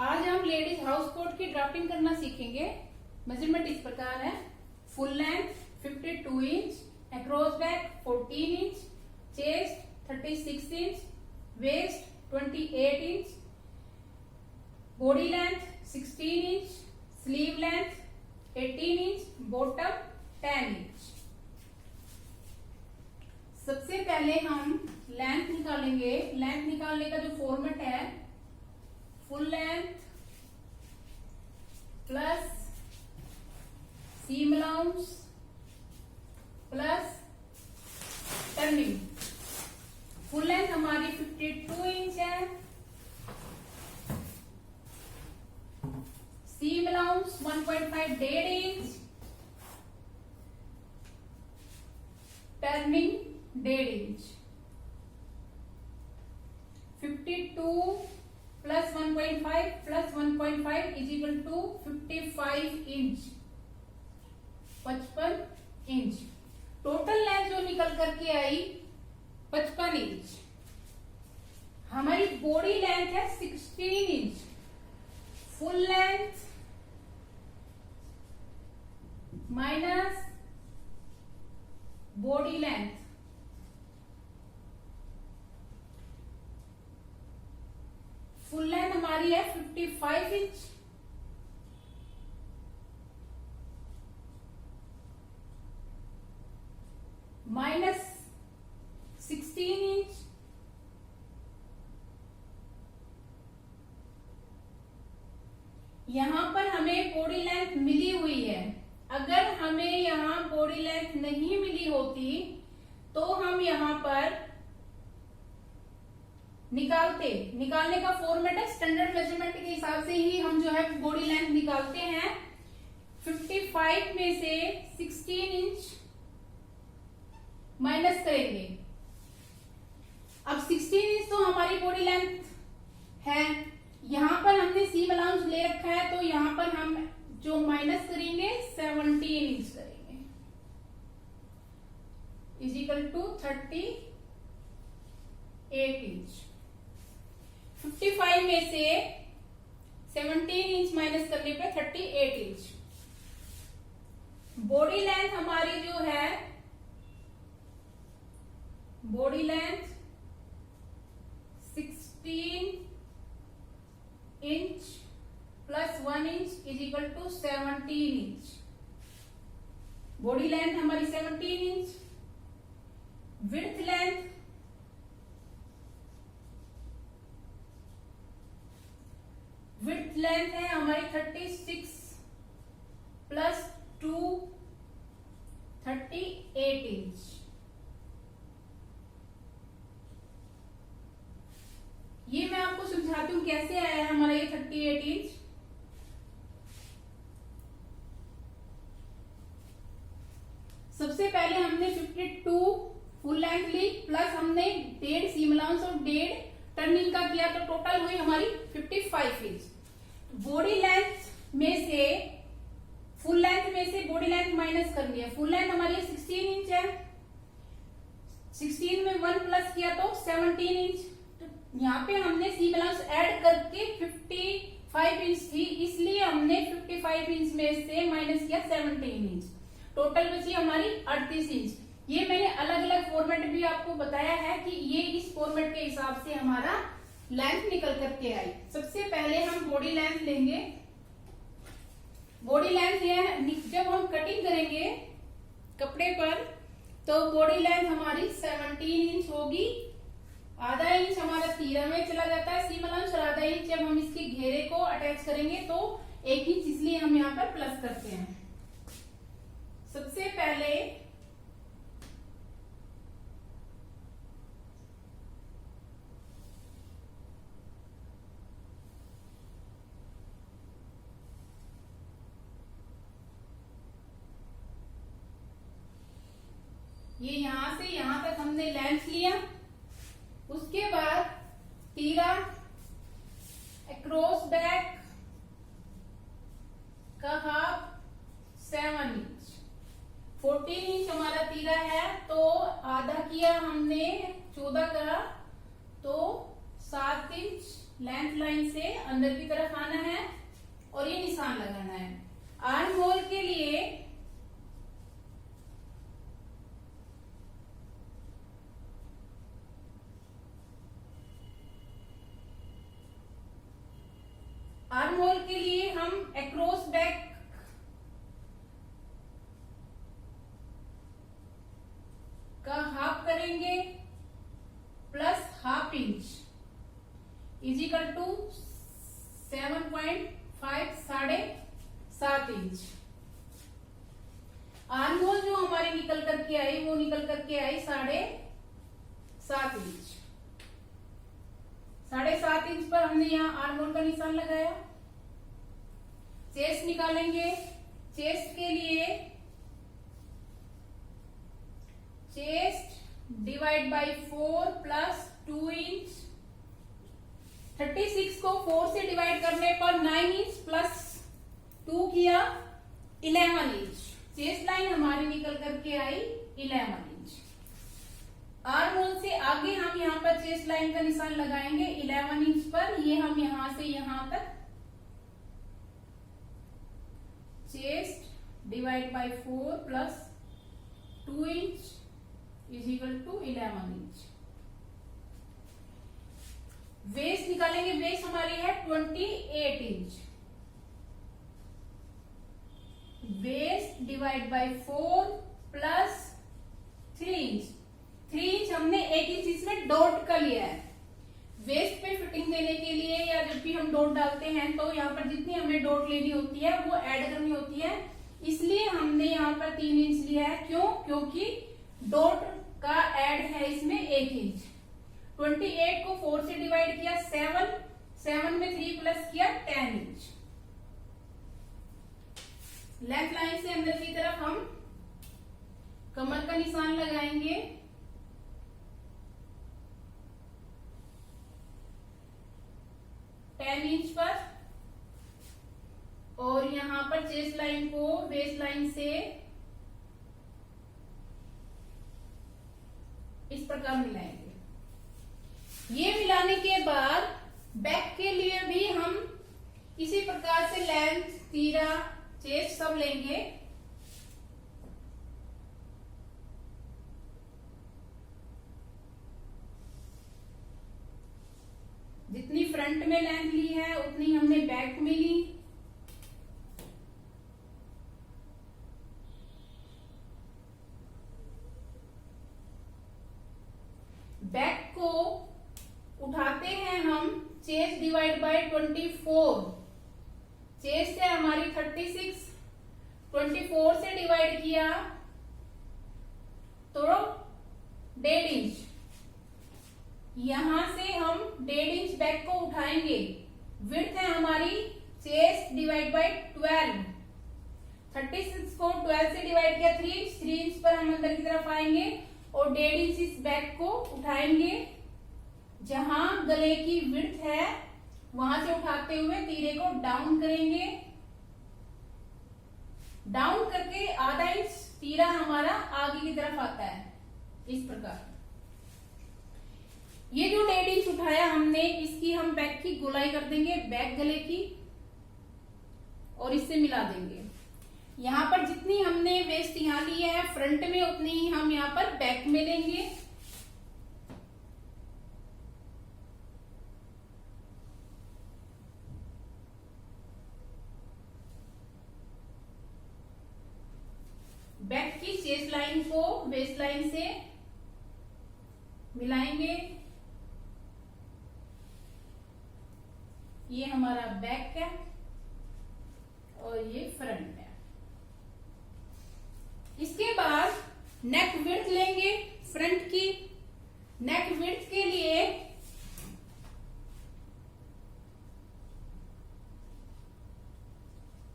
आज हम ladies house coat की ड्राफ्टिंग करना सीखेंगे। मेजरमेंट इस प्रकार है। Full length 52 inch, across back 14 inch, chest 36 inch, waist 28 inch, body length 16 inch, sleeve length 18 inch, bottom 10 inch. सबसे पहले हम लेंथ निकालेंगे। लेंथ निकालने का जो फॉर्मेट है, full length plus seam allowance plus turning. Full length हमारी 52 इंच है, seam allowance 1.5 1.5 inch, turning 1.5 inch. 52 plus 1.5 plus 1.5 is equal to 55 inch, 55 inch. Total length जो निकल करके आई 55 इंच। हमारी बॉडी लेंथ है 16 inch. Full length minus body length, full length हमारी है 55 इंच, माइनस 16 इंच, यहां पर हमें बॉडी लेंथ मिली हुई है। अगर हमें यहां बॉडी लेंथ नहीं मिली होती तो हम यहां पर निकालने का फॉर्मेट है स्टैंडर्ड मेजरमेंट के हिसाब से ही हम जो है बॉडी लेंथ निकालते हैं। 55 में से 16 इंच माइनस करेंगे। अब 16 इंच तो हमारी बॉडी लेंथ है, यहां पर हमने सीम अलाउंस ले रखा है तो यहां पर हम जो माइनस करेंगे 17 इंच करेंगे, इज इक्वल टू 38 इंच। 55 में से 17 इंच माइनस करने पे 38 इंच। बॉडी लेंथ हमारी जो है, body length 16 inch plus 1 inch is equal to 17 inch. Body length हमारी 17 इंच। विड्थ लेंथ है हमारी 36 प्लस 2 38 इंच। ये मैं आपको समझाती हूं कैसे आया है हमारा ये 38 इंच। सबसे पहले हमने 52 फुल लेंथ ली, प्लस हमने 1.5 सीम अलाउंस और 1.5 टर्निंग का किया, तो टोटल हुई हमारी 55 इंच। बॉडी लेंथ में से, फुल लेंथ में से बॉडी लेंथ माइनस करनी है। फुल लेंथ हमारी 16 इंच है, 16 में 1 प्लस किया तो 17 इंच। यहाँ पे हमने सीम अलाउंस ऐड करके 55 इंच थी, इसलिए हमने 55 इंच में से माइनस किया 17 इंच। टोटल बची हमारी 38 इंच। ये मैंने अलग अलग फॉर्मेट भी आपको बताया है कि ये इस फॉर्मेट के हिसाब से हमारा लेंथ निकल करके आई। सबसे पहले हम बॉडी लेंथ लेंगे। बॉडी लेंथ जब हम कटिंग करेंगे कपड़े पर तो बॉडी लेंथ हमारी 17 इंच होगी। आधा इंच हमारा तीरा में चला जाता है सीम अलाउंस, और आधा इंच जब हम इसके घेरे को अटैच करेंगे तो 1 इंच, इसलिए हम यहाँ पर प्लस करते हैं। सबसे पहले ये यहां से यहां तक हमने लेंथ लिया। उसके बाद तीरा अक्रॉस बैक का हाफ 7 इंच। 14 इंच हमारा तीरा है तो आधा किया हमने 14 का, तो 7 इंच लेंथ लाइन से अंदर की तरफ आना है और ये निशान लगाना है। आर्म होल के लिए हम अक्रॉस बैक का हाफ करेंगे plus ½ inch is equal to 7.5 7.5 inch. Arm hole जो हमारी निकल करके आई वो निकल करके आई 7.5 इंच। 7.5 इंच पर हमने यहाँ आर्म होल का निशान लगाया। चेस्ट निकालेंगे। चेस्ट के लिए chest divide by 4 plus 2 inch. 36 को 4 से डिवाइड करने पर 9 इंच प्लस 2 किया 11 इंच। चेस्ट लाइन हमारी निकल करके आई 11 इंच। आर्म होल से आगे हम यहाँ पर चेस्ट लाइन का निशान लगाएंगे 11 इंच पर। ये हम यहां से यहां तक chest divide by 4 plus 2 inch is equal to 11 inch. Waist निकालेंगे। वेस्ट हमारी है 28 inch. Waist divide by 4 plus 3 inch. 3 inch हमने 1 इंच इसमें डॉट का लिया है। वेस्ट पे फिटिंग देने के लिए या जब भी हम डॉट डालते हैं तो यहाँ पर जितनी हमें डॉट लेनी होती है वो ऐड करनी होती है, इसलिए हमने यहाँ पर 3 इंच लिया है। क्यों? क्योंकि डॉट का ऐड है इसमें 1 इंच। 28 को 4 से डिवाइड किया 7 में 3 प्लस किया 10 इंच। लेफ्ट लाइन से अंदर की तरफ हम कमर का निशान लगाएंगे। इंच पर और यहां पर चेस्ट लाइन को वेस्ट लाइन से इस प्रकार मिलाएंगे। ये मिलाने के बाद बैक के लिए भी हम इसी प्रकार से लेंथ, तीरा, चेस्ट सब लेंगे। जितनी फ्रंट में लेंथ ली है उतनी हमने बैक में ली। बैक को उठाते हैं हम चेस्ट डिवाइड बाय 24। चेस्ट है हमारी 36, 24 से डिवाइड किया तो 1.5 इंच। यहां से हम 1.5 इंच बैक को उठाएंगे। विड्थ है हमारी चेस्ट डिवाइड बाय 12। 36 को 12 से डिवाइड किया 3 इंच पर हम अंदर की तरफ आएंगे और 1.5 इंच इस बैक को उठाएंगे। जहां गले की विड्थ है वहां से उठाते हुए तीरे को डाउन करेंगे। डाउन करके ½ इंच तीरा हमारा आगे की तरफ आता है इस प्रकार। ये जो 1.5 इंच उठाया हमने इसकी हम बैक की गोलाई कर देंगे, बैक गले की, और इससे मिला देंगे। यहां पर जितनी हमने वेस्ट यहां ली है फ्रंट में उतनी ही हम यहां पर बैक में लेंगे। बैक की चेस्ट लाइन को वेस्ट लाइन से मिलाएंगे। ये हमारा बैक है और ये फ्रंट है। इसके बाद नेक विड्थ लेंगे फ्रंट की। नेक विड्थ के लिए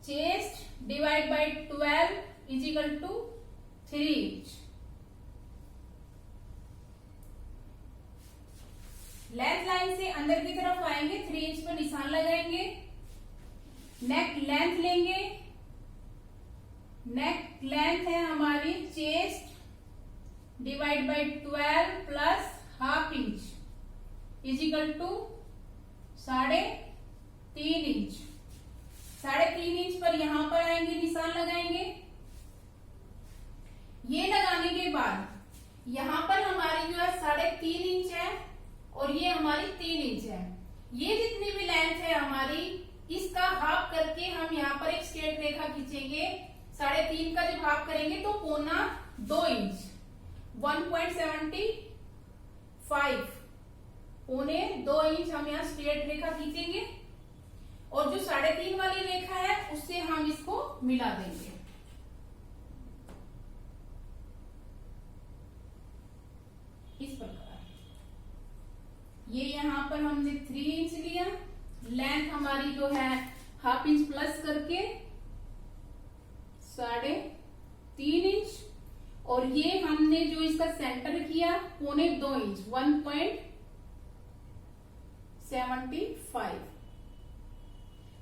chest divide by 12 is equal to 3 inch. Length line से अंदर की तरफ आएंगे, 3 इंच पर निशान लगाएंगे। नेक लेंथ लेंगे। नेक लेंथ है हमारी chest divide by 12 plus ½ inch is equal to 3.5 inch. 3.5 inch पर यहां पर आएंगे, निशान लगाएंगे। ये लगाने के बाद यहां पर हमारी जो है 3.5 इंच है और ये हमारी 3 इंच है। ये जितनी भी लेंथ है हमारी, इसका हाफ करके हम यहाँ पर एक स्ट्रेट रेखा खींचेंगे। 3.5 का जब हाफ करेंगे तो 2.25 इंच, 1.75 2.25 इंच हम यहाँ स्ट्रेट रेखा खींचेंगे और जो 3.5 वाली रेखा है उससे हम इसको मिला देंगे। इस प्रकार ये यहाँ पर हमने 3 इंच लिया, लेंथ हमारी जो है हाफ इंच प्लस करके 3.5 इंच, और ये हमने जो इसका सेंटर किया 2.25 इंच, 1.75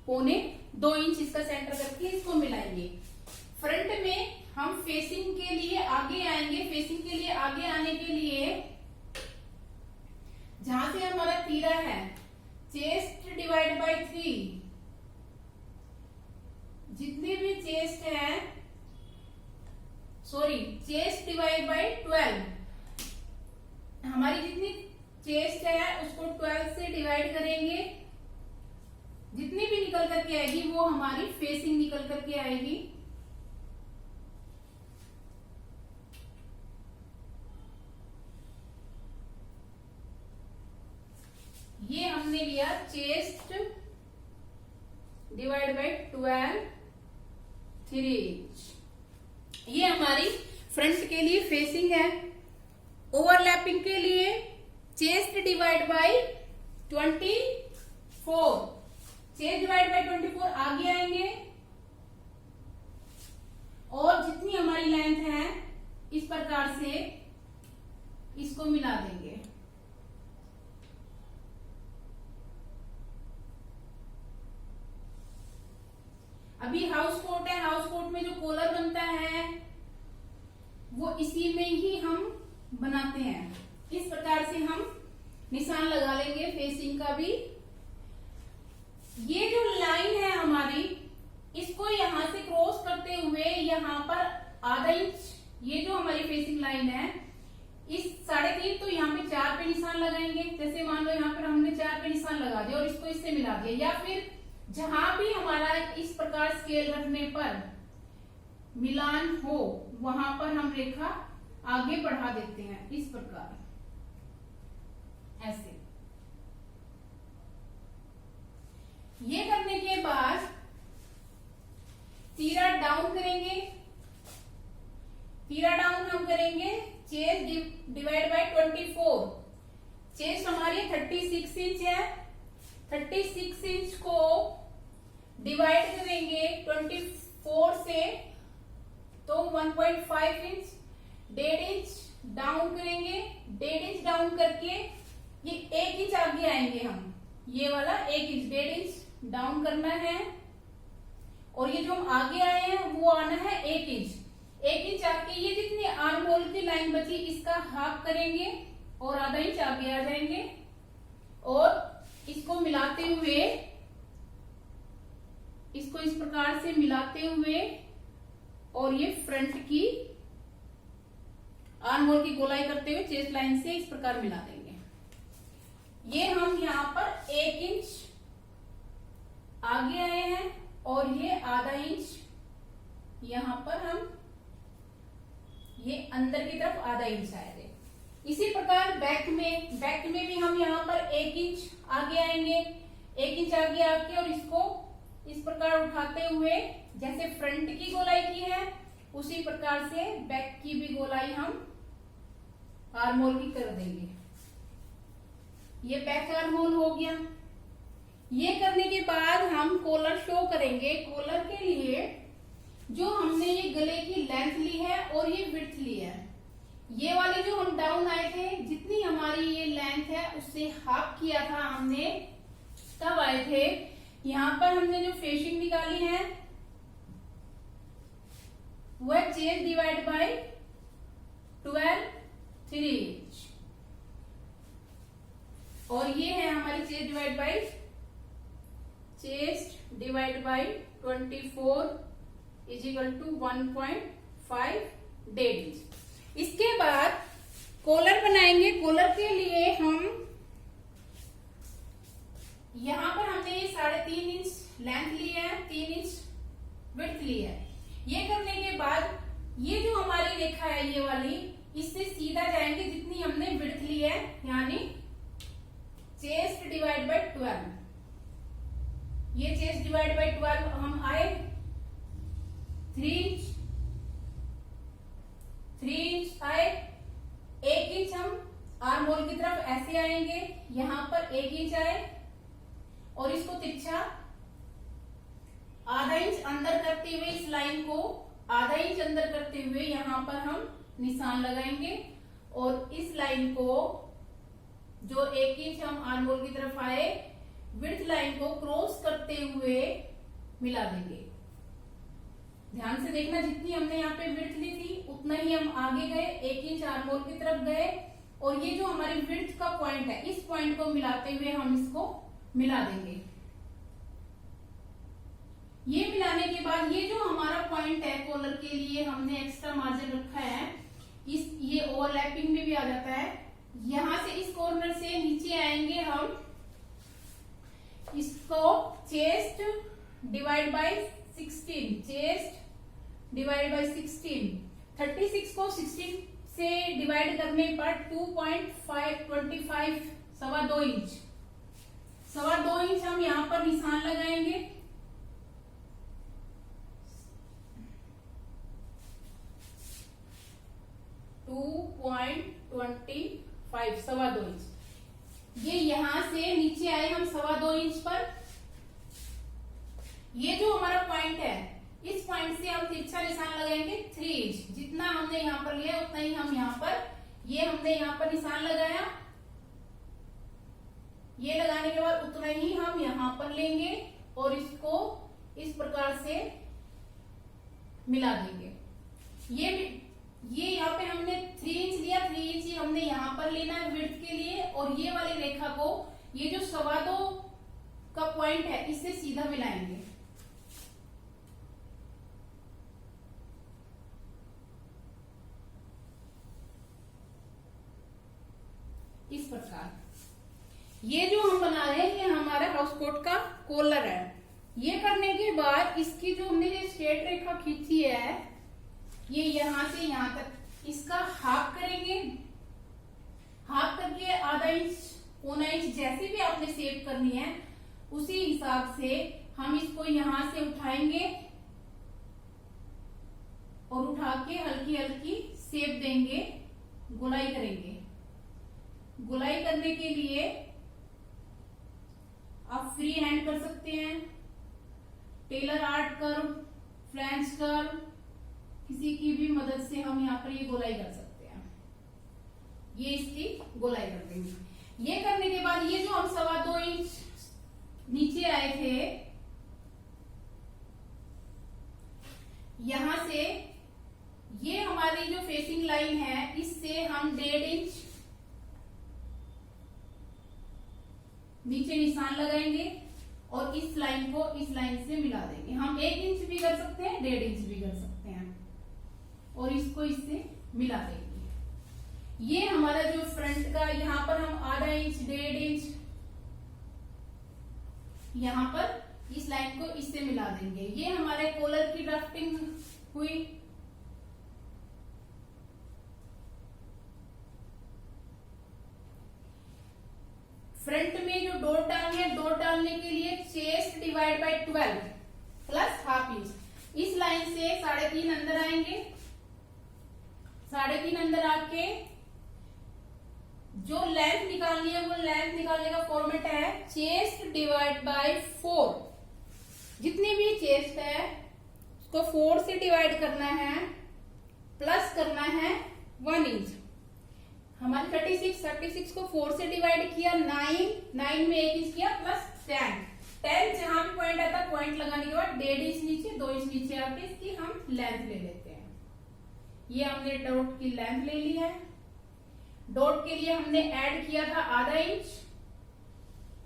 2.25 इंच इसका सेंटर करके इसको मिलाएंगे। फ्रंट में हम फेसिंग के लिए आगे आएंगे। फेसिंग के लिए आगे आने के लिए जहां से हमारा तीरा है, चेस्ट डिवाइड बाय 3, जितने भी चेस्ट है, चेस्ट डिवाइड बाय 12, हमारी जितनी चेस्ट है उसको 12 से डिवाइड करेंगे। जितनी भी निकल करके आएगी वो हमारी फेसिंग निकल करके आएगी। ये हमने लिया चेस्ट डिवाइड बाय 12, 3 इंच। ये हमारी फ्रंट के लिए फेसिंग है। ओवरलैपिंग के लिए chest divide bye 24, chest divide bye 24 आगे आएंगे और जितनी हमारी लेंथ है इस प्रकार से इसको मिला देंगे। अभी हाउस कोट है, हाउस कोट में जो कॉलर बनता है वो इसी में ही हम बनाते हैं। इस प्रकार से हम निशान लगा लेंगे फेसिंग का भी। ये जो लाइन है हमारी, इसको यहां से क्रॉस करते हुए यहाँ पर आधा इंच, ये जो हमारी फेसिंग लाइन है, इस 3.5 तो यहाँ पे 4 पे निशान लगाएंगे। जैसे मान लो यहाँ पर हमने 4 पे निशान लगा दिया और इसको इससे मिला दिया, या फिर जहां भी हमारा इस प्रकार स्केल रखने पर मिलान हो वहां पर हम रेखा आगे बढ़ा देते हैं। इस प्रकार ऐसे। ये करने के बाद तीरा डाउन करेंगे। तीरा डाउन हम करेंगे चेस्ट डिवाइड बाय 24। चेस्ट हमारी 36 इंच है, 36 इंच को डिवाइड करेंगे 24 से तो 1.5 इंच, 1.5 इंच डाउन करेंगे। 1.5 इंच डाउन करके ये 1 इंच आगे आएंगे हम, ये वाला 1 इंच, 1.5 इंच डाउन करना है। और ये जो हम आगे आए हैं वो आना है 1 इंच। 1 इंच आके ये जितनी आर्म होल की लाइन बची इसका हाफ करेंगे और आधा इंच आगे आ जाएंगे और इसको मिलाते हुए, इसको इस प्रकार से मिलाते हुए और ये फ्रंट की आर्म होल की गोलाई करते हुए चेस्ट लाइन से इस प्रकार मिला देंगे। ये हम यहाँ पर 1 इंच आगे आए हैं और ये आधा इंच यहाँ पर हम ये अंदर की तरफ आधा इंच आए थे। इसी प्रकार बैक में भी हम यहाँ पर 1 इंच आगे आएंगे। 1 इंच आगे आके और इसको इस प्रकार उठाते हुए जैसे फ्रंट की गोलाई की है उसी प्रकार से बैक की भी गोलाई हम आर्म होल की कर देंगे। ये बैक आर्म होल हो गया। ये करने के बाद हम कॉलर शो करेंगे। कॉलर के लिए जो हमने ये गले की लेंथ ली है और ये विड्थ ली है, ये वाले जो हम डाउन आए थे जितनी हमारी ये लेंथ है उससे हाफ किया था हमने, तब आए थे। यहाँ पर हमने जो फेसिंग निकाली है वह चेस्ट डिवाइड बाय 12, 3 इंच, और ये है हमारी chest divide by divide by 24 is equal to 1.5 1.5 inch. इसके बाद कॉलर बनाएंगे। कॉलर के लिए हम यहां पर हमने ये 3.5 इंच लेंथ लिया है, 3 इंच विड्थ लिया है। ये करने के बाद ये जो हमारी रेखा है ये वाली, इससे सीधा जाएंगे जितनी हमने विड्थ ली है, यानी चेस्ट डिवाइड बाय 12। ये चेस्ट डिवाइड बाय 12 हम आए 3 इंच आए। 1 इंच हम आर्म होल की तरफ ऐसे आएंगे, यहां पर 1 इंच आए और इसको तिरछा आधा इंच अंदर करते हुए इस लाइन को आधा इंच अंदर करते हुए यहां पर हम निशान लगाएंगे और इस लाइन को जो 1 इंच हम आर्म होल की तरफ आए विड्थ लाइन को क्रॉस करते हुए मिला देंगे। ध्यान से देखना, जितनी हमने यहाँ पे विड्थ ली थी उतना ही हम आगे गए, 1 इंच आर्म होल की तरफ गए और ये जो हमारी विड्थ का पॉइंट है इस पॉइंट को मिलाते हुए हम इसको मिला देंगे। ये मिलाने के बाद ये जो हमारा पॉइंट है कॉलर के लिए हमने एक्स्ट्रा मार्जिन रखा है, ये ओवरलैपिंग में भी आ जाता है। यहां से इस कॉर्नर से नीचे आएंगे हम, इसको chest divide bye 16, chest divide bye 16, 36 को 16 से डिवाइड करने पर 2.525 2.5 इंच, 2.5 इंच हम यहां पर निशान लगाएंगे। To 2.25 inch. ये यहां से नीचे आए हम 2.5 इंच पर। ये जो हमारा पॉइंट है इस पॉइंट से हम तिरछा निशान लगाएंगे 3 इंच। जितना हमने यहाँ पर लिया उतना ही हम यहाँ पर, ये हमने यहाँ पर निशान लगाया, ये लगाने के बाद उतना ही हम यहाँ पर लेंगे और इसको इस प्रकार से मिला देंगे। ये यहाँ पे हमने 3 इंच लिया, 3 इंच ही हमने यहाँ पर लेना है विड्थ के लिए और ये वाली रेखा को ये जो 2.25 का पॉइंट है इससे सीधा मिलाएंगे। इस प्रकार ये जो हम बना रहे हैं ये हमारा हाउस कोट का कॉलर है। ये करने के बाद इसकी जो हमने ये स्ट्रेट रेखा खींची है ये यहां से यहां तक इसका हाफ करेंगे। हाफ करके आधा इंच पौना इंच जैसी भी आपने शेप करनी है उसी हिसाब से हम इसको यहां से उठाएंगे और उठा के हल्की हल्की शेप देंगे, गोलाई करेंगे। गोलाई करने के लिए आप फ्री हैंड कर सकते हैं, tailor art curve, French curve, किसी की भी मदद से हम यहाँ पर ये गोलाई कर सकते हैं। ये इसकी गोलाई कर देंगे। ये करने के बाद ये जो हम 2.25 इंच नीचे आए थे यहां से ये हमारी जो फेसिंग लाइन है इससे हम 1.5 इंच नीचे निशान लगाएंगे और इस लाइन को इस लाइन से मिला देंगे। हम 1 इंच भी कर सकते हैं, 1.5 इंच भी कर सकते हैं और इसको इससे मिला देंगे। ये हमारा जो फ्रंट का यहाँ पर हम आधा इंच 1.5 इंच यहाँ पर इस लाइन को इससे मिला देंगे। ये हमारे कॉलर की ड्राफ्टिंग हुई। फ्रंट में जो डॉट डालने हैं, डॉट डालने के लिए chest divide by 12 plus half inch. इस लाइन से 3.5 अंदर आएंगे, 3.5 अंदर आके जो लेंथ निकालनी है वो लेंथ निकालने का फॉर्मेट है चेस्ट डिवाइड बाय 4। जितनी भी चेस्ट है उसको 4 से डिवाइड करना है, प्लस करना है 1 इंच। हमारे 36 को 4 से डिवाइड किया, 9 में 1 इंच किया, प्लस 10 जहां भी पॉइंट आता है पॉइंट लगाने के बाद 1.5 इंच नीचे 2 इंच नीचे आके इसकी हम लेंथ ले लेते हैं। ये हमने डॉट की लेंथ ले ली है। डॉट के लिए हमने ऐड किया था आधा इंच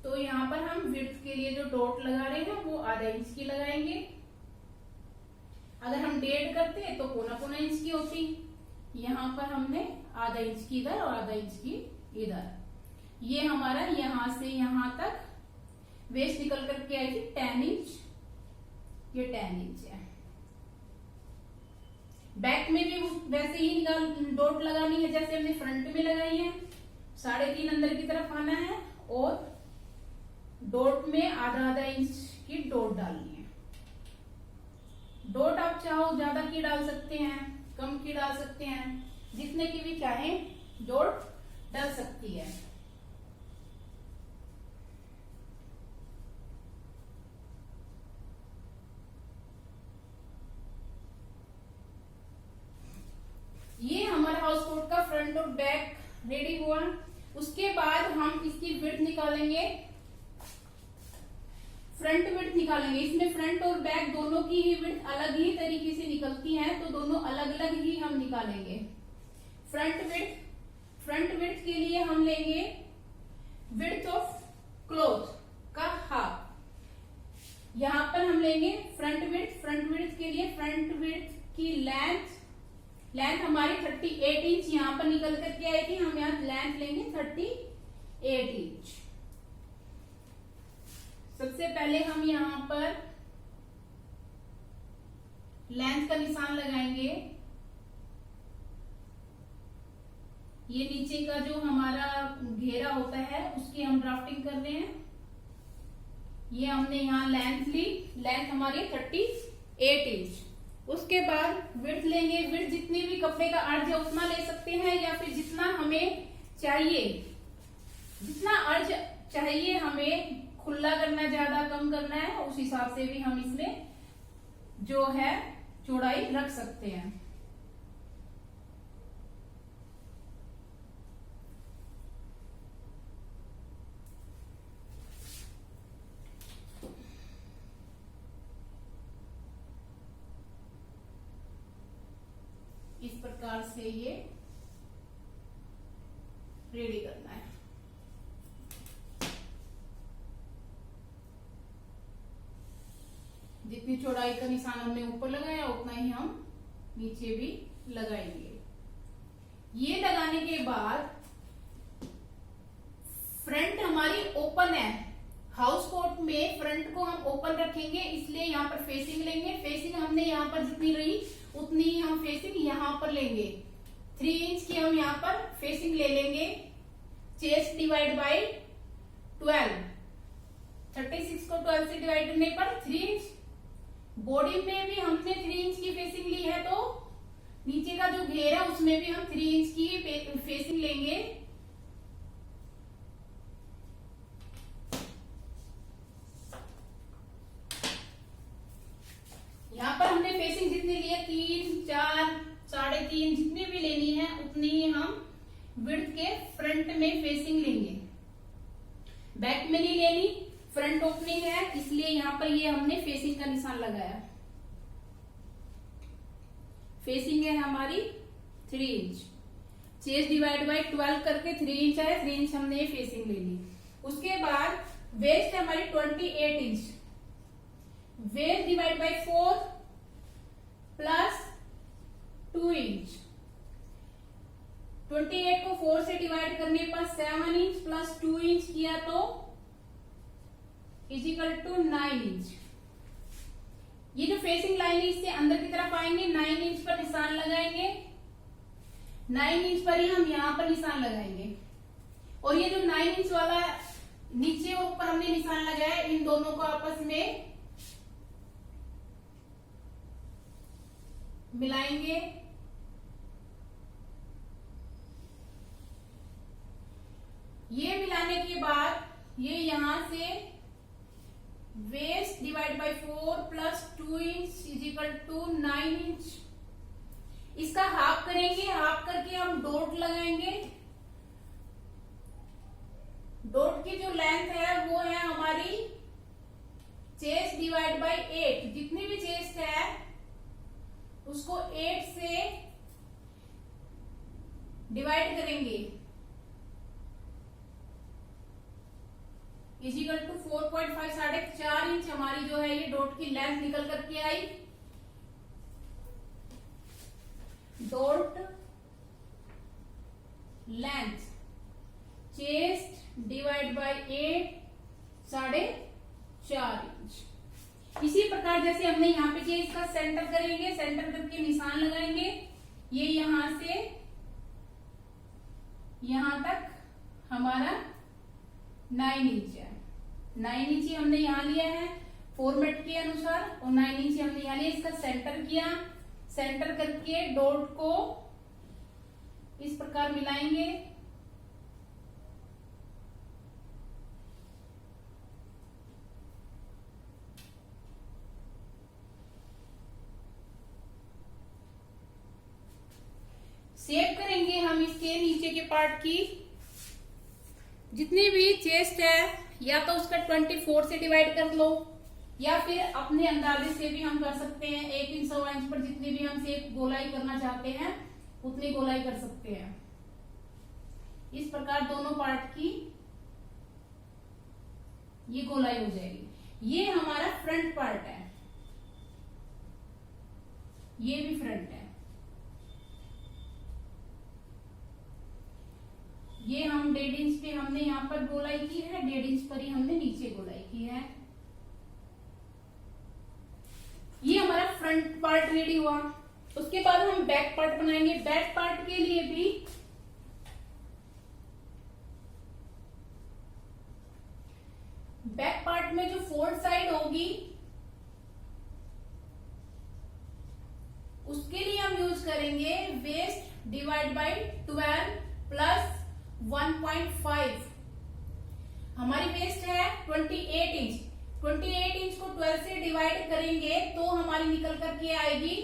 तो यहाँ पर हम विड्थ के लिए जो डॉट लगा रहे हैं वो आधा इंच की लगाएंगे। अगर हम 1.5 करते तो पौना पौना इंच की होती। यहाँ पर हमने आधा इंच की इधर और आधा इंच की इधर। ये हमारा यहां से यहां तक वेस्ट निकल करके आई थी 10 इंच। ये 10 इंच है। बैक में भी वैसे ही निकाल डॉट लगानी है जैसे हमने फ्रंट में लगाई है। 3.5 अंदर की तरफ आना है और डॉट में आधा आधा इंच की डॉट डालनी है। डॉट आप चाहो ज्यादा की डाल सकते हैं, कम की डाल सकते हैं, जितने की भी चाहें डॉट डल सकती है। ये हमारा हाउस कोट का फ्रंट और बैक रेडी हुआ। उसके बाद हम इसकी विड्थ निकालेंगे, फ्रंट विड्थ निकालेंगे। इसमें फ्रंट और बैक दोनों की ही विड्थ अलग ही तरीके से निकलती है, तो दोनों अलग अलग ही हम निकालेंगे। फ्रंट विड्थ के लिए हम लेंगे विड्थ ऑफ क्लॉथ का हाफ। यहां पर हम लेंगे फ्रंट विड्थ के लिए फ्रंट विड्थ की लेंथ हमारी 38 इंच यहां पर निकल करके आई थी। हम यहाँ लेंथ लेंगे 38 इंच। सबसे पहले हम यहां पर लेंथ का निशान लगाएंगे। ये नीचे का जो हमारा घेरा होता है उसकी हम ड्राफ्टिंग कर रहे हैं। ये हमने यहाँ लेंथ ली, लेंथ हमारी 38 इंच। उसके बाद विड्थ लेंगे। विड्थ जितनी भी कपड़े का अर्ज है उतना ले सकते हैं, या फिर जितना हमें चाहिए, जितना अर्ज चाहिए हमें, खुला करना ज्यादा कम करना है, उस हिसाब से भी हम इसमें जो है चौड़ाई रख सकते हैं। इस प्रकार से ये रेडी करना है। जितनी चौड़ाई का निशान हमने ऊपर लगाया उतना ही हम नीचे भी लगाएंगे। ये लगाने के बाद फ्रंट हमारी ओपन है। हाउस कोट में फ्रंट को हम ओपन रखेंगे, इसलिए यहाँ पर फेसिंग लेंगे। फेसिंग हमने यहाँ पर जितनी रही उतनी ही हम फेसिंग यहाँ पर लेंगे। 3 इंच की हम यहाँ पर फेसिंग ले लेंगे। चेस्ट डिवाइड बाय 12, 36 को 12 से डिवाइड करने पर 3 इंच। बॉडी में भी हमने 3 इंच की फेसिंग ली है, तो नीचे का जो घेर है उसमें भी हम 3 इंच की फेसिंग लेंगे। यहाँ पर हमने फेसिंग जितनी ली है 3, 4, 3.5 जितनी भी लेनी है उतनी ही हम विड्थ के फ्रंट में फेसिंग लेंगे। बैक में नहीं लेनी, फ्रंट ओपनिंग है इसलिए यहाँ पर ये हमने फेसिंग का निशान लगाया। फेसिंग है हमारी 3 इंच। चेस्ट डिवाइड बाय 12 करके 3 इंच है, 3 इंच हमने फेसिंग ले ली। उसके बाद वेस्ट है हमारी 28 inch. Waist divide by 4 plus 2 inch. 28 को 4 से डिवाइड करने पर 7 इंच प्लस 2 इंच किया तो इजिकल टू 9 इंच। ये जो फेसिंग लाइन है इससे अंदर की तरफ आएंगे, 9 इंच पर निशान लगाएंगे। 9 इंच पर ही हम यहां पर निशान लगाएंगे। और ये जो 9 इंच वाला नीचे और ऊपर हमने निशान लगाया, इन दोनों को आपस में मिलाएंगे। ये मिलाने के बाद ये यहां से waist divide by 4 plus 2 inch is equal to 9 inch. इसका हाफ करेंगे, हाफ करके हम डॉट लगाएंगे। डॉट की जो लेंथ है वो है हमारी चेस्ट डिवाइड बाय 8। जितनी भी चेस्ट है उसको 8 से डिवाइड करेंगे। इज इक्वल टू 4.5 4.5 हमारी जो है ये डॉट की लेंथ निकल करके आई। डॉट लेंथ चेस्ट डिवाइड बाय 8 4.5 इसी प्रकार जैसे हमने यहाँ पे किया, इसका सेंटर करेंगे, सेंटर करके निशान लगाएंगे। ये यहां से यहां तक हमारा 9 इंच है। 9 इंच हमने यहाँ लिया है फॉर्मेट के अनुसार, और 9 इंच हमने यहाँ लिया। इसका सेंटर किया, सेंटर करके डॉट को इस प्रकार मिलाएंगे। शेप करेंगे हम इसके नीचे के पार्ट की। जितनी भी चेस्ट है या तो उसका 24 से डिवाइड कर लो, या फिर अपने अंदाजे से भी हम कर सकते हैं। 1 इंच 1.25 इंच पर जितनी भी हम शेप गोलाई करना चाहते हैं उतनी गोलाई कर सकते हैं। इस प्रकार दोनों पार्ट की ये गोलाई हो जाएगी। ये हमारा फ्रंट पार्ट है, ये भी फ्रंट है। ये हम 1.5 इंच पे हमने यहाँ पर गोलाई की है, 1.5 इंच पर ही हमने नीचे गोलाई की है। ये हमारा फ्रंट पार्ट रेडी हुआ। उसके बाद हम बैक पार्ट बनाएंगे। बैक पार्ट के लिए भी बैक पार्ट में जो फोल्ड साइड होगी उसके लिए हम यूज करेंगे वेस्ट डिवाइड बाय 12 प्लस 1.5। हमारी वेस्ट है 28 इंच। 28 इंच को 12 से डिवाइड करेंगे तो हमारी निकल करके आएगी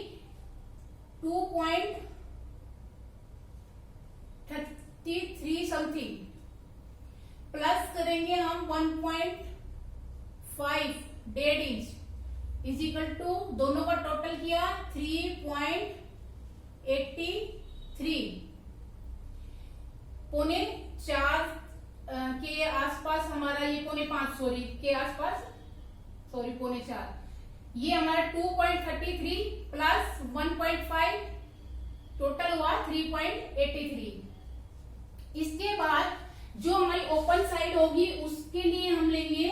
2.33 समथिंग। प्लस करेंगे हम 1.5 1.5 इंच इज इक्वल टू, दोनों का टोटल किया 3.83। 4.5 के आसपास हमारा ये 4.5 सॉरी के आसपास, सॉरी 4.5, ये हमारा 2.33 प्लस 1.5 टोटल हुआ 3.83। इसके बाद जो हमारी ओपन साइड होगी उसके लिए हम लेंगे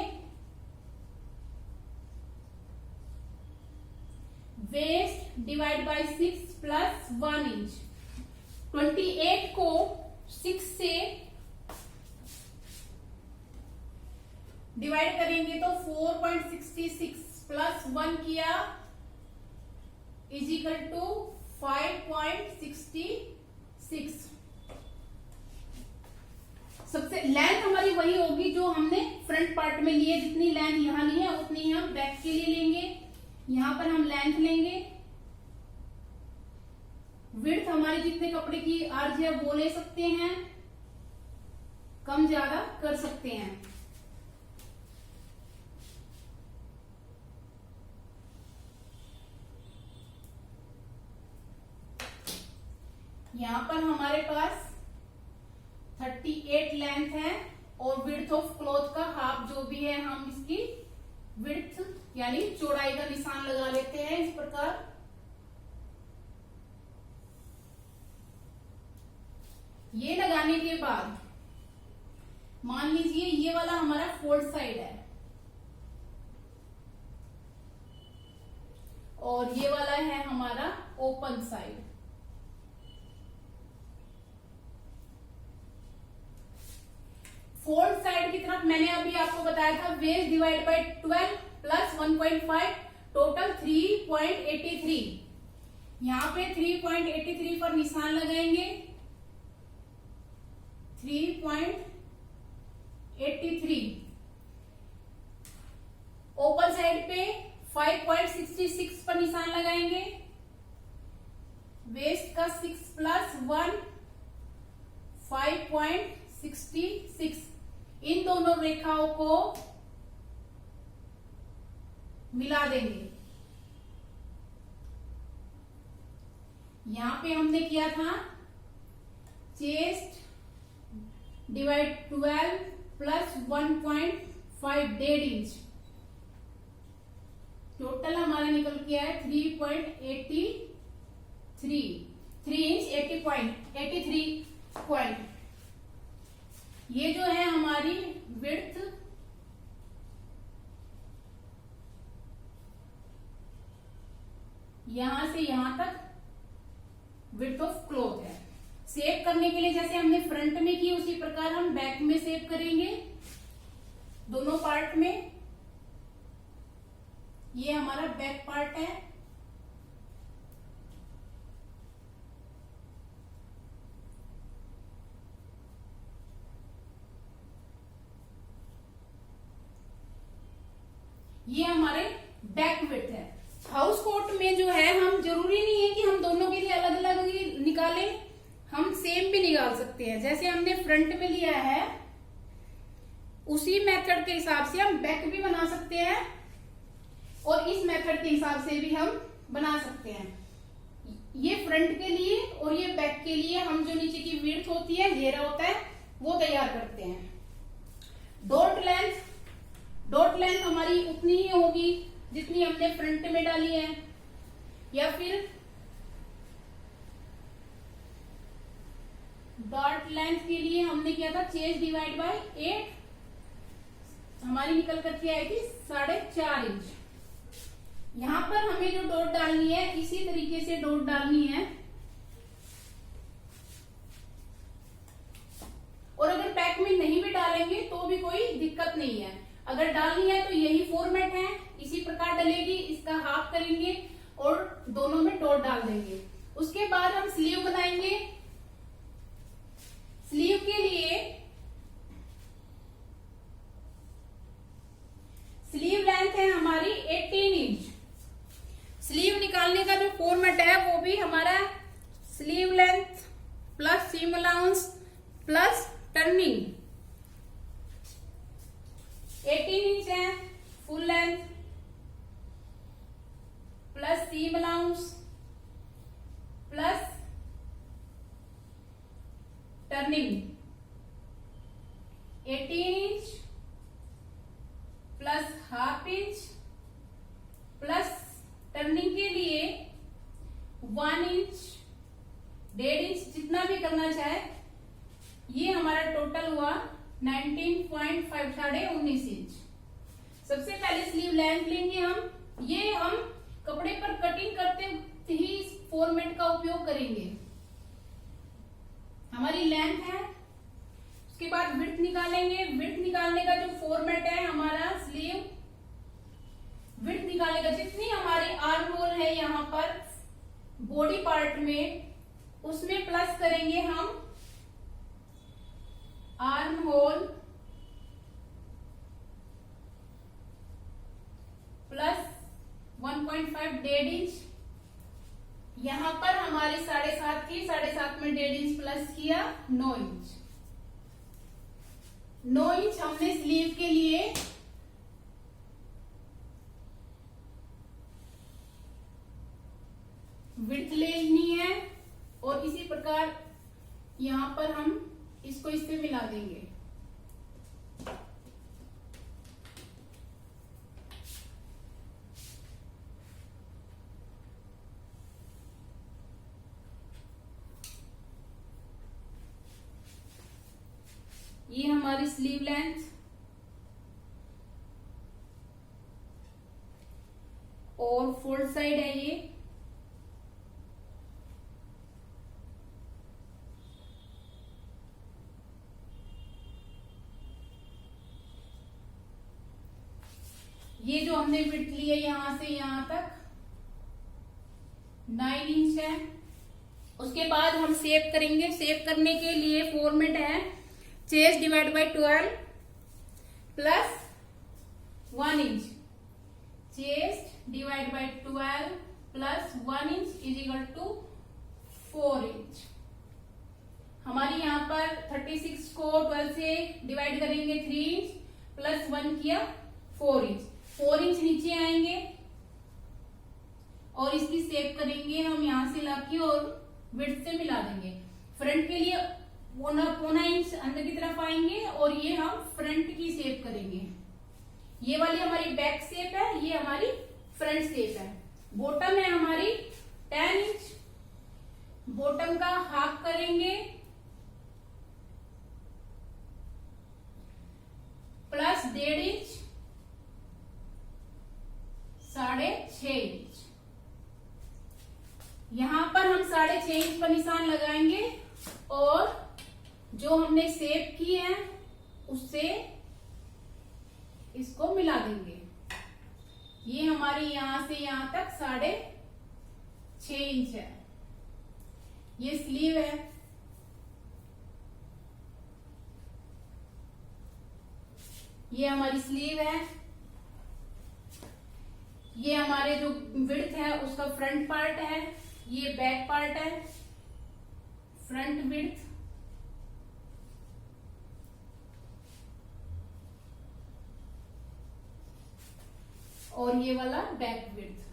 waist divide by 6 plus 1 inch. 28 को 6 से डिवाइड करेंगे तो 4.66 प्लस 1 किया इज इक्वल टू 5.66। सबसे लेंथ हमारी वही होगी जो हमने फ्रंट पार्ट में ली है। जितनी लेंथ यहां ली है उतनी हम बैक के लिए लेंगे। यहां पर हम लेंथ लेंगे। विड्थ हमारी जितने कपड़े की अर्ज है वो ले सकते हैं, कम ज्यादा कर सकते हैं। यहां पर हमारे पास 38 लेंथ है और विड्थ ऑफ क्लॉथ का हाफ जो भी है हम इसकी विड्थ यानी चौड़ाई का निशान लगा लेते हैं इस प्रकार। ये लगाने के बाद मान लीजिए ये वाला हमारा फोल्ड साइड है और ये वाला है हमारा ओपन साइड। फोल्ड साइड की तरफ मैंने अभी आपको बताया था waist divide by 12 plus 1.5 total 3.83। यहां पे 3.83 पर निशान लगाएंगे। 3.83 ओपन साइड पे 5.66 पर निशान लगाएंगे। वेस्ट का 6 प्लस 1 5.66। इन दोनों रेखाओं को मिला देंगे। यहां पे हमने किया था चेस्ट डिवाइड 12 प्लस 1.5 1.5 टोटल हमारा निकल के आया 3.83 3 इंच 80 पॉइंट। ये जो है हमारी विड्थ यहां से यहां तक विड्थ ऑफ क्लॉथ है। सेव करने के लिए जैसे हमने फ्रंट में की उसी प्रकार हम बैक में सेव करेंगे दोनों पार्ट में। ये हमारा बैक पार्ट है। ये हमारे बैक विड्थ है। हाउस कोट में जो है हम जरूरी नहीं है कि हम दोनों के लिए अलग अलग ही निकालें, हम सेम भी निकाल सकते हैं। जैसे हमने फ्रंट में लिया है उसी मेथड के हिसाब से हम बैक भी बना सकते हैं और इस मेथड के हिसाब से भी हम बना सकते हैं। ये फ्रंट के लिए और ये बैक के लिए हम जो नीचे की विड्थ होती है, घेरा होता है, वो तैयार करते हैं। डॉट लेंथ हमारी उतनी ही होगी जितनी हमने फ्रंट में डाली है, या फिर डॉट लेंथ के लिए हमने किया था चेस्ट डिवाइड बाय 8, हमारी निकल करके आएगी 4.5 इंच। यहां पर हमें जो डॉट डालनी है इसी तरीके से डॉट डालनी है। और अगर पैक में नहीं भी डालेंगे तो भी कोई दिक्कत नहीं है। अगर डालनी है तो यही फॉर्मेट है, इसी प्रकार डलेगी। इसका हाफ करेंगे और दोनों में डॉट डाल देंगे। उसके बाद हम स्लीव बनाएंगे। स्लीव के लिए स्लीव लेंथ है हमारी 18 इंच। स्लीव निकालने का जो फॉर्मेट है वो भी हमारा sleeve length plus seam allowance plus turning. 18 inch है full length plus seam allowance plus turning. 18 inch plus half inch plus turning के लिए 1 इंच 1.5 इंच जितना भी करना चाहे। ये हमारा टोटल हुआ 19.5 19 इंच। सबसे पहले स्लीव लेंथ लेंगे हम। ये हम कपड़े पर कटिंग करते ही इस फॉर्मेट का उपयोग करेंगे। हमारी लेंथ है, उसके बाद विड्थ निकालेंगे। विड्थ निकालने का जो फॉर्मेट है हमारा स्लीव विड्थ निकालने का, जितनी हमारी आर्म होल है यहाँ पर बॉडी पार्ट में, उसमें प्लस करेंगे हम आर्म होल प्लस 1.5 1.5 इंच। यहां पर हमारी 7.5 की 7.5 में 1.5 इंच प्लस किया 9 इंच। 9 इंच हमने स्लीव के लिए विड्थ लेनी है और इसी प्रकार यहां पर हम इसको इससे मिला देंगे। ये हमारी स्लीव लेंथ और फोल्ड साइड है ये जो हमने विड्थ ली है यहां से यहां तक 9 इंच है। उसके बाद हम सेव करेंगे। सेव करने के लिए फॉर्मेट है chest divide by 12 plus 1 inch. Chest divide by 12 plus 1 inch is equal to 4 inch. हमारी यहाँ पर 36 को 12 से डिवाइड करेंगे 3 इंच प्लस 1 किया 4 इंच। 4 इंच नीचे आएंगे और इसकी सेव करेंगे हम यहां से लाके और विड्थ से मिला देंगे। फ्रंट के लिए 1.25 इंच अंदर की तरफ आएंगे और ये हम फ्रंट की सेव करेंगे। ये वाली हमारी बैक शेप है, ये हमारी फ्रंट शेप है। बॉटम है हमारी 10 इंच, बॉटम का हाफ करेंगे प्लस 1.5 इंच, 6.5 इंच। यहां पर हम 6.5 इंच का निशान लगाएंगे और जो हमने शेप की है उससे इसको मिला देंगे। ये हमारी यहां से यहां तक 6.5 इंच है। ये स्लीव है, ये हमारी स्लीव है। ये हमारे जो विड्थ है उसका फ्रंट पार्ट है, ये बैक पार्ट है, फ्रंट विड्थ। और ये वाला बैक विड्थ,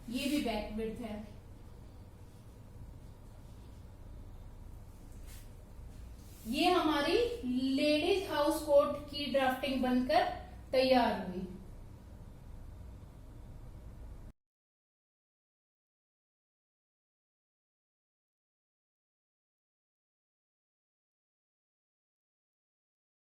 ये भी बैक विड्थ है। ये हमारी लेडीज हाउस कोट की ड्राफ्टिंग बनकर तैयार हुई।